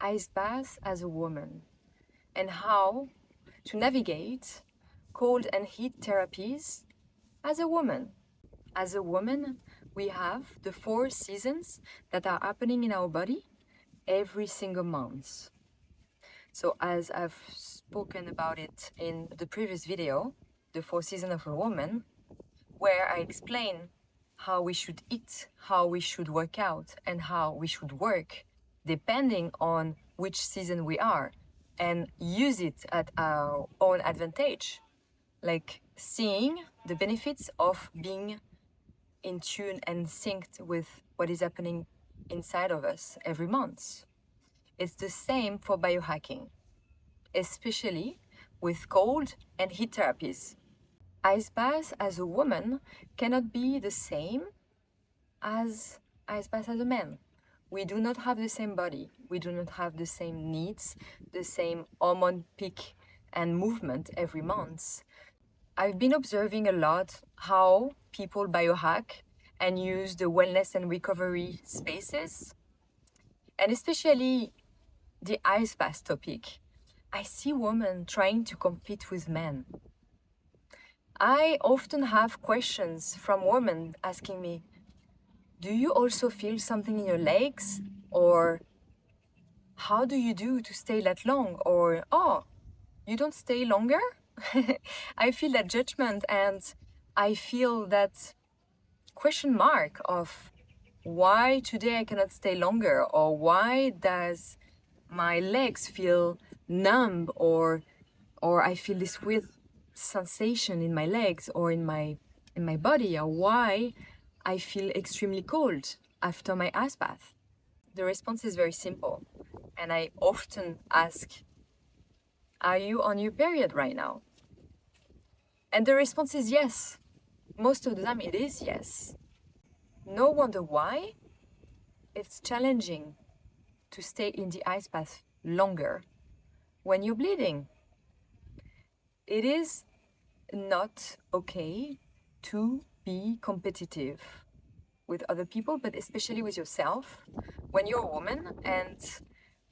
ice bath as a woman and how to navigate cold and heat therapies as a woman. As a woman, we have the 4 seasons that are happening in our body every single month. So as I've spoken about it in the previous video, the 4 seasons of a woman, where I explain how we should eat, how we should work out, and how we should work, depending on which season we are, and use it at our own advantage. Like seeing the benefits of being in tune and synced with what is happening inside of us every month. It's the same for biohacking, especially with cold and heat therapies. Ice bath as a woman cannot be the same as ice bath as a man. We do not have the same body. We do not have the same needs, the same hormone peak and movement every month. I've been observing a lot how people biohack and use the wellness and recovery spaces, and especially the ice bath topic. I see women trying to compete with men. I often have questions from women asking me, do you also feel something in your legs? Or how do you do to stay that long? Or, oh, you don't stay longer? I feel that judgment and I feel that question mark of why today I cannot stay longer, or why does my legs feel numb, or I feel this weird sensation in my legs or in my body, or why I feel extremely cold after my ice bath. The response is very simple, and I often ask, are you on your period right now? And the response is yes. Most of the time it is yes. No wonder why. It's challenging to stay in the ice bath longer when you're bleeding. It is not okay to be competitive with other people, but especially with yourself when you're a woman and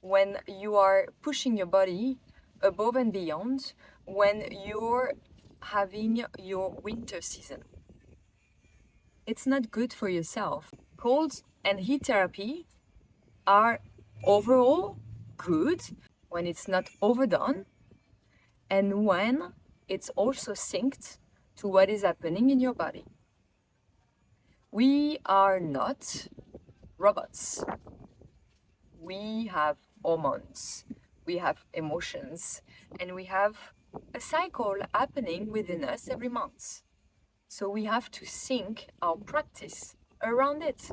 when you are pushing your body above and beyond, when you're having your winter season. It's not good for yourself. Cold and heat therapy are overall good when it's not overdone and when it's also synced to what is happening in your body. We are not robots. We have hormones, we have emotions, and we have a cycle happening within us every month. So we have to sync our practice around it.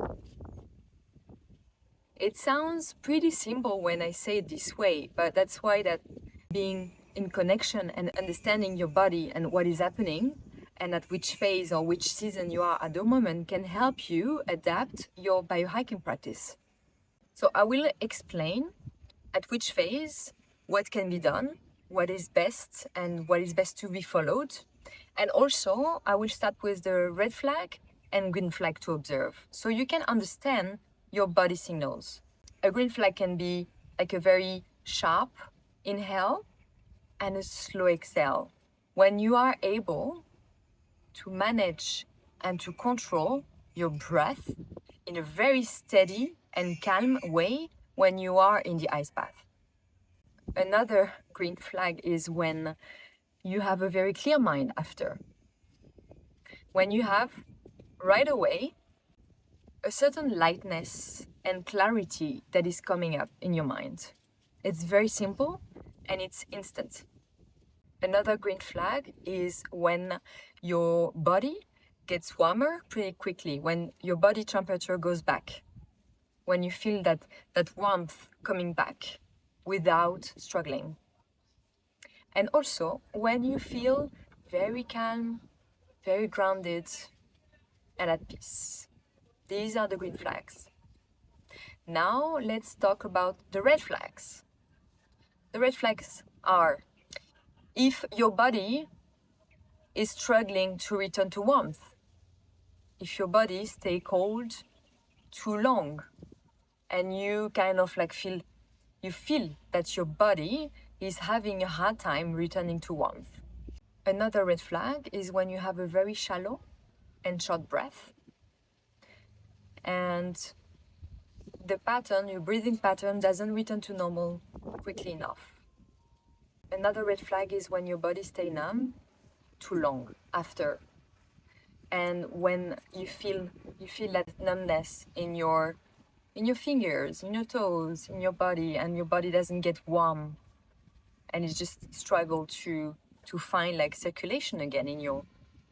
It sounds pretty simple when I say it this way, but that's why that being in connection and understanding your body and what is happening and at which phase or which season you are at the moment can help you adapt your biohacking practice. So I will explain at which phase what can be done, what is best and what is best to be followed. And also I will start with the red flag and green flag to observe, so you can understand your body signals. A green flag can be like a very sharp inhale and a slow exhale. When you are able to manage and to control your breath in a very steady and calm way when you are in the ice bath. Another green flag is when you have a very clear mind after. When you have right away a certain lightness and clarity that is coming up in your mind. It's very simple and it's instant. Another green flag is when your body gets warmer pretty quickly, when your body temperature goes back, when you feel that warmth coming back without struggling. And also when you feel very calm, very grounded and at peace. These are the green flags. Now let's talk about the red flags. The red flags are if your body is struggling to return to warmth, if your body stays cold too long and you kind of like feel you feel that your body is having a hard time returning to warmth. Another red flag is when you have a very shallow and short breath, and the pattern, your breathing pattern, doesn't return to normal quickly enough. Another red flag is when your body stays numb too long after, and when you feel that numbness in your fingers, in your toes, in your body, and your body doesn't get warm, and it just struggle to find like circulation again in your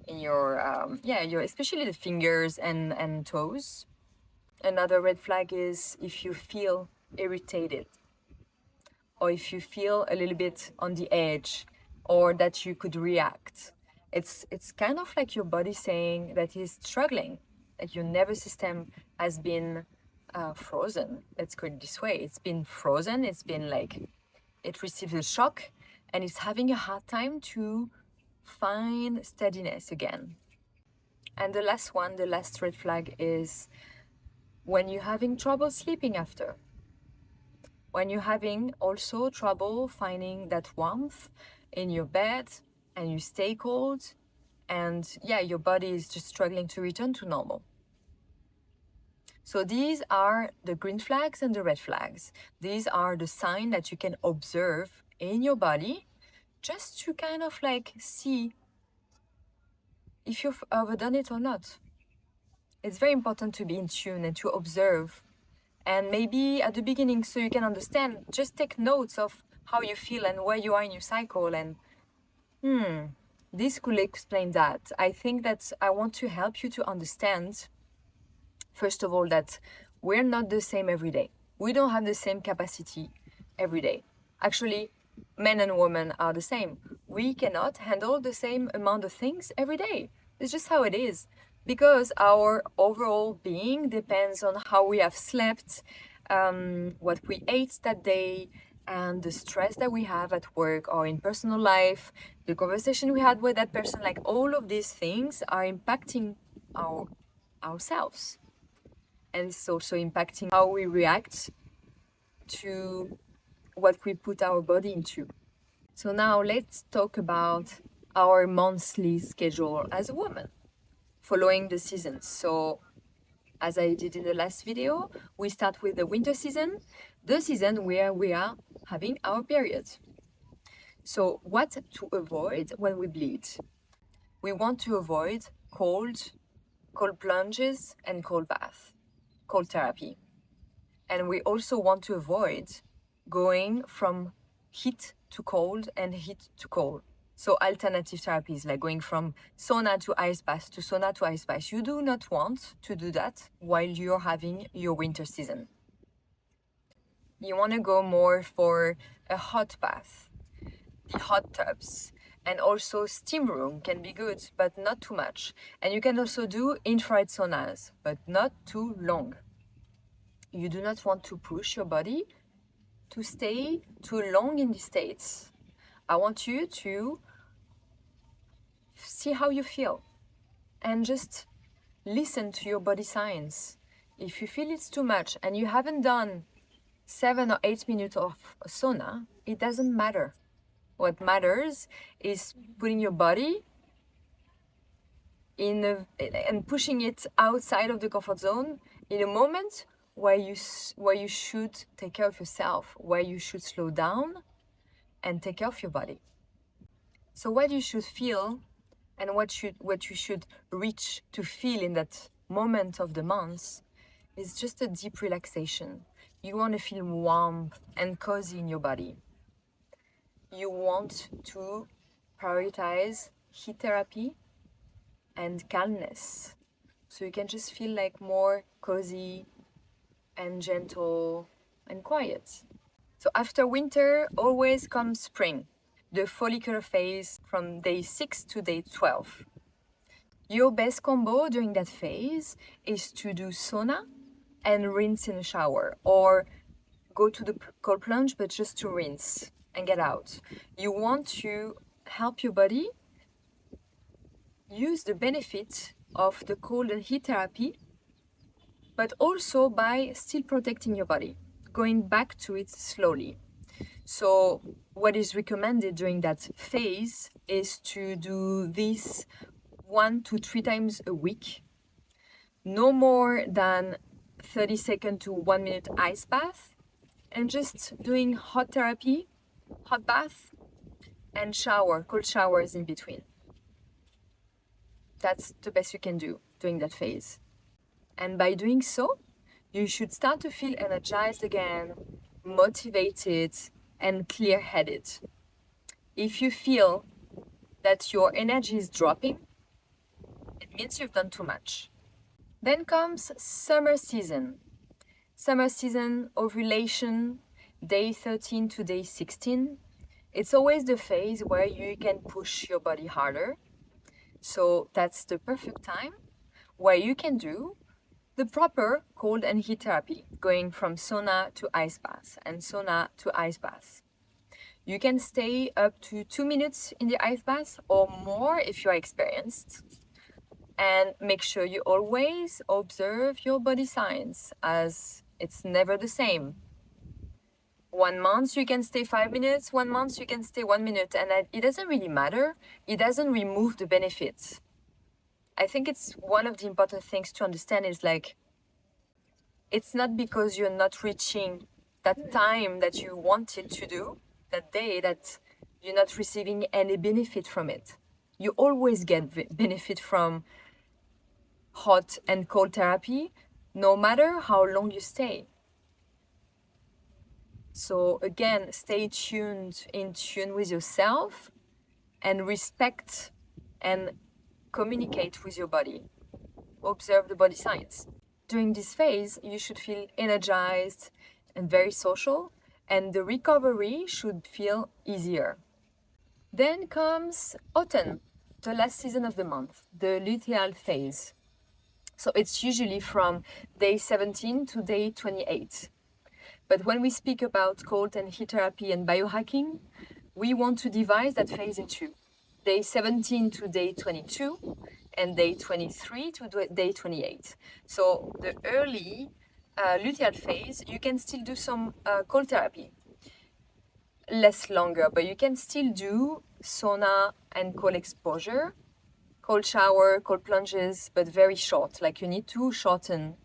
your especially the fingers and toes. Another red flag is if you feel irritated, or if you feel a little bit on the edge, or that you could react. It's kind of like your body saying that it's struggling, that your nervous system has been frozen. Let's call it this way. It's been frozen. It's been like, it received a shock, and it's having a hard time to find steadiness again. And the last one, the last red flag, is when you're having trouble sleeping after. When you're having also trouble finding that warmth in your bed, and you stay cold, and your body is just struggling to return to normal. So these are the green flags and the red flags. These are the signs that you can observe in your body, just to kind of like see if you've overdone it or not. It's very important to be in tune and to observe. And maybe at the beginning, so you can understand, just take notes of how you feel and where you are in your cycle, and this could explain that. I think that I want to help you to understand, first of all, that we're not the same every day. We don't have the same capacity every day. Actually, men and women are the same. We cannot handle the same amount of things every day. It's just how it is. Because our overall being depends on how we have slept, what we ate that day, and the stress that we have at work or in personal life, the conversation we had with that person. Like, all of these things are impacting ourselves. And it's also impacting how we react to what we put our body into. So now let's talk about our monthly schedule as a woman, following the seasons. So as I did in the last video, we start with the winter season, the season where we are having our period. So what to avoid when we bleed? We want to avoid cold plunges and cold bath, cold therapy. And we also want to avoid going from heat to cold and heat to cold. So alternative therapies, like going from sauna to ice bath to sauna to ice bath. You do not want to do that while you're having your winter season. You want to go more for a hot bath, the hot tubs, and also steam room can be good, but not too much. And you can also do infrared saunas, but not too long. You do not want to push your body to stay too long in these states. I want you to see how you feel and just listen to your body signs. If you feel it's too much and you haven't done 7 or 8 minutes of sauna, it doesn't matter. What matters is putting your body and pushing it outside of the comfort zone in a moment where you should take care of yourself, where you should slow down and take care of your body. So what you should feel and what you should reach to feel in that moment of the month is just a deep relaxation. You want to feel warm and cozy in your body. You want to prioritize heat therapy and calmness, so you can just feel like more cozy and gentle and quiet. So after winter always comes spring, the follicular phase from day 6 to day 12. Your best combo during that phase is to do sauna and rinse in a shower, or go to the cold plunge, but just to rinse and get out. You want to help your body use the benefit of the cold and heat therapy, but also by still protecting your body. going back to it slowly. So what is recommended during that phase is to do this 1 to 3 times a week, no more than 30 second to 1 minute ice bath, and just doing hot therapy, hot bath, and shower, cold showers in between. That's the best you can do during that phase. And by doing so, you should start to feel energized again, motivated, and clear-headed. If you feel that your energy is dropping, it means you've done too much. Then comes summer season. Summer season, ovulation, day 13 to day 16. It's always the phase where you can push your body harder. So that's the perfect time where you can do the proper cold and heat therapy, going from sauna to ice bath and sauna to ice bath. You can stay up to 2 minutes in the ice bath or more if you're experienced. And make sure you always observe your body signs, as it's never the same. 1 month you can stay 5 minutes, 1 month you can stay 1 minute, and it doesn't really matter. It doesn't remove the benefits. I think it's one of the important things to understand is like, it's not because you're not reaching that time that you wanted to do that day that you're not receiving any benefit from it. You always get benefit from hot and cold therapy, no matter how long you stay. So again, stay tuned, in tune with yourself, and respect and communicate with your body. Observe the body signs. During this phase, you should feel energized and very social, and the recovery should feel easier. Then comes autumn, the last season of the month, the luteal phase. So it's usually from day 17 to day 28. But when we speak about cold and heat therapy and biohacking, we want to divide that phase into day 17 to day 22 and day 23 to day 28. So the early luteal phase, you can still do some cold therapy, less longer, but you can still do sauna and cold exposure, cold shower, cold plunges, but very short. Like you need to shorten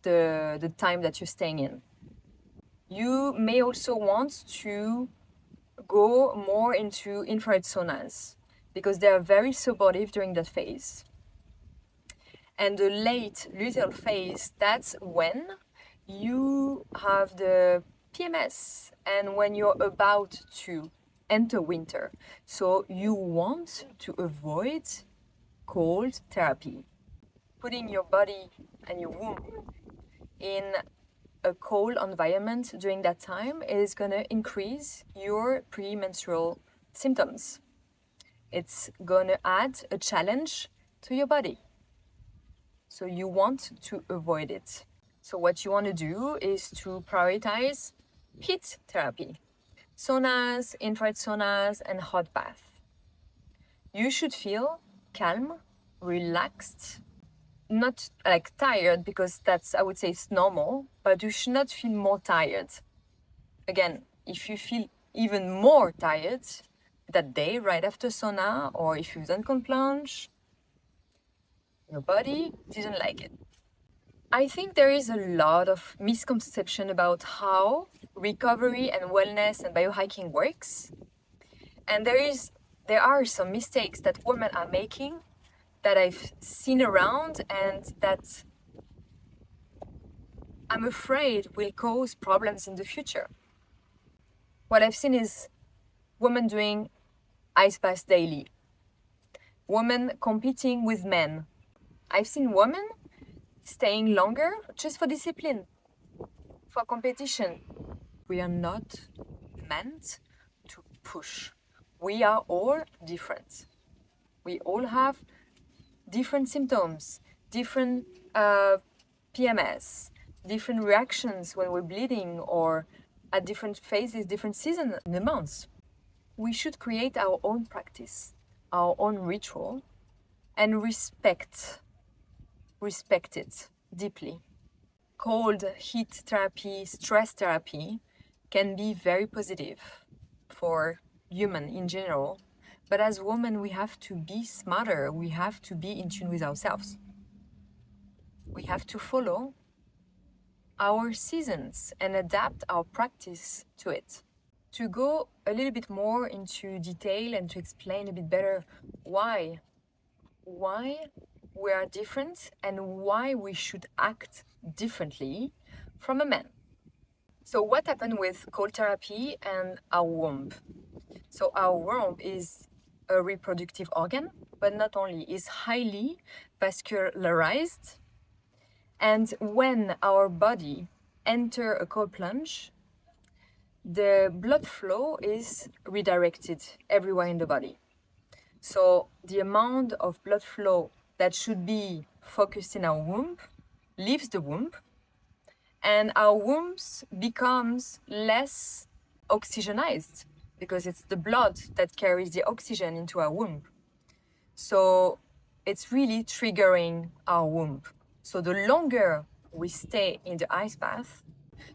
the time that you're staying in. You may also want to go more into infrared saunas because they are very supportive during that phase. And the late luteal phase, that's when you have the PMS and when you're about to enter winter. So you want to avoid cold therapy. Putting your body and your womb in a cold environment during that time is going to increase your premenstrual symptoms. It's going to add a challenge to your body. So you want to avoid it. So what you want to do is to prioritize heat therapy, saunas, infrared saunas, and hot bath. You should feel calm, relaxed, not like tired, because that's, I would say, it's normal, but you should not feel more tired. Again, if you feel even more tired that day right after sauna, or if you've done cold plunge, your body didn't like it. I think there is a lot of misconception about how recovery and wellness and biohacking works. And there are some mistakes that women are making that I've seen around and that I'm afraid will cause problems in the future. What I've seen is women doing ice baths daily, women competing with men. I've seen women staying longer just for discipline, for competition. We are not meant to push. We are all different. We all have different symptoms, different PMS, different reactions when we're bleeding or at different phases, different seasons in the months. We should create our own practice, our own ritual, and respect it deeply. cold heat therapy, stress therapy can be very positive for human in general. But as women, we have to be smarter. We have to be in tune with ourselves. We have to follow our seasons and adapt our practice to it. To go a little bit more into detail and to explain a bit better why we are different and why we should act differently from a man. So what happened with cold therapy and our womb? So our womb is a reproductive organ, but not only, is highly vascularized. And when our body enter a cold plunge, the blood flow is redirected everywhere in the body. So the amount of blood flow that should be focused in our womb leaves the womb, and our wombs becomes less oxygenized because it's the blood that carries the oxygen into our womb. So it's really triggering our womb. So the longer we stay in the ice bath,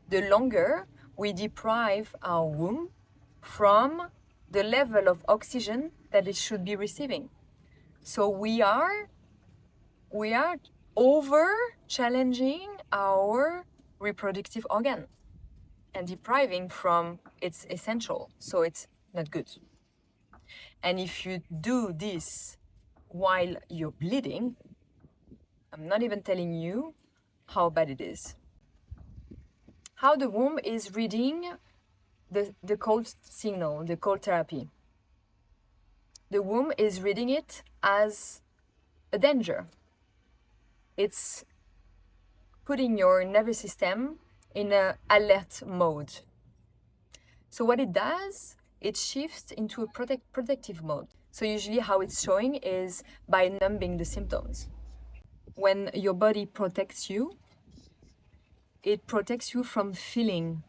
the longer we deprive our womb from the level of oxygen that it should be receiving. So we are over challenging our reproductive organ and depriving from its essential. So it's not good. And if you do this while you're bleeding, I'm not even telling you how bad it is. How the womb is reading the cold signal, the cold therapy. The womb is reading it as a danger. It's putting your nervous system in an alert mode. So what it does, it shifts into a protective mode. So usually how it's showing is by numbing the symptoms. When your body protects you, it protects you from feeling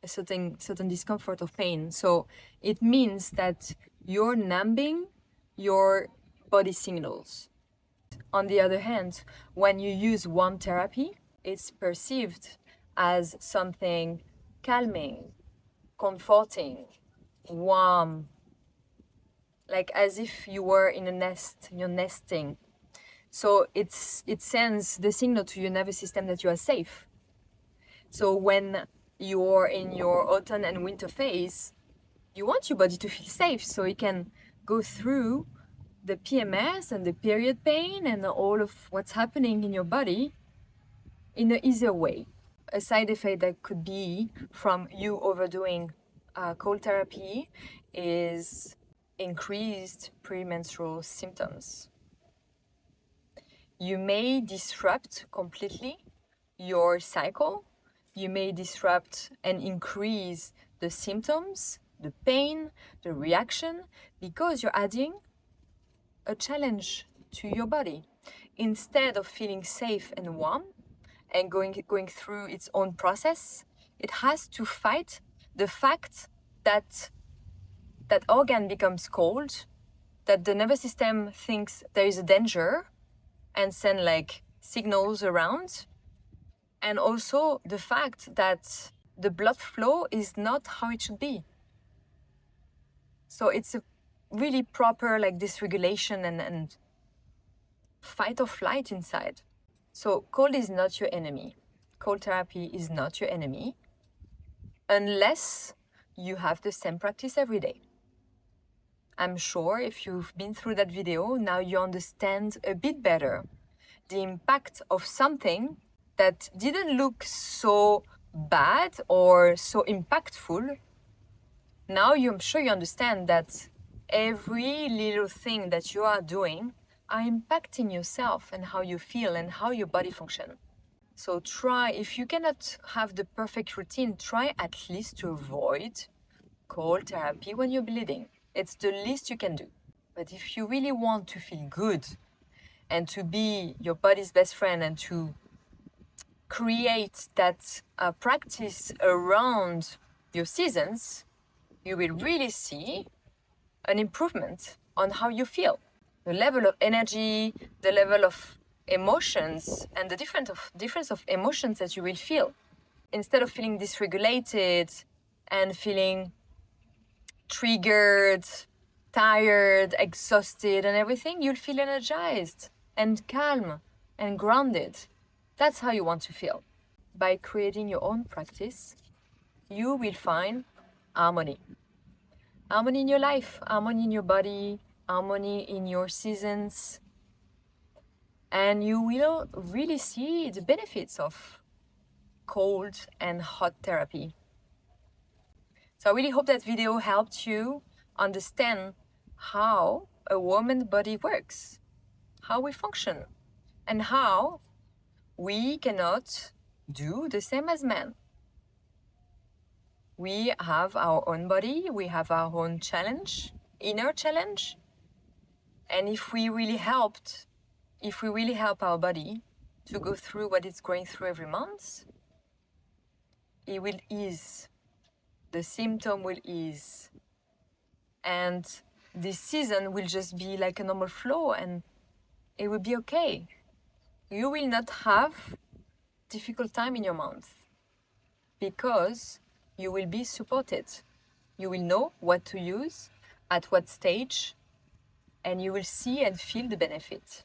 a certain discomfort or pain. So it means that you're numbing your body signals. On the other hand, when you use warm therapy, it's perceived as something calming, comforting, warm, like as if you were in a nest, you're nesting. So it sends the signal to your nervous system that you are safe. So when you're in your autumn and winter phase, you want your body to feel safe so it can go through the PMS and the period pain and all of what's happening in your body in an easier way. A side effect that could be from you overdoing cold therapy is increased premenstrual symptoms. You may disrupt completely your cycle. You may disrupt and increase the symptoms, the pain, the reaction, because you're adding a challenge to your body. Instead of feeling safe and warm and going through its own process, it has to fight the fact that that organ becomes cold, that the nervous system thinks there is a danger and send like signals around, and also the fact that the blood flow is not how it should be. So it's a really proper like dysregulation and fight or flight inside. So cold is not your enemy. Cold therapy is not your enemy unless you have the same practice every day. I'm sure if you've been through that video, now you understand a bit better the impact of something that didn't look so bad or so impactful. Now I'm sure you understand that every little thing that you are doing are impacting yourself and how you feel and how your body functions. So try, if you cannot have the perfect routine, try at least to avoid cold therapy when you're bleeding. It's the least you can do. But if you really want to feel good and to be your body's best friend and to create that practice around your seasons, you will really see an improvement on how you feel. The level of energy, the level of emotions and the difference of emotions that you will feel. Instead of feeling dysregulated and feeling triggered, tired, exhausted and everything, you'll feel energized and calm and grounded. That's how you want to feel. By creating your own practice, you will find harmony. Harmony in your life, harmony in your body, harmony in your seasons. And you will really see the benefits of cold and hot therapy. So I really hope that video helped you understand how a woman's body works, how we function, and how we cannot do the same as men. We have our own body, we have our own challenge, inner challenge. And if we really help our body to go through what it's going through every month, it will ease. The symptom will ease. And this season will just be like a normal flow and it will be okay. You will not have difficult time in your month because you will be supported. You will know what to use, at what stage, and you will see and feel the benefit.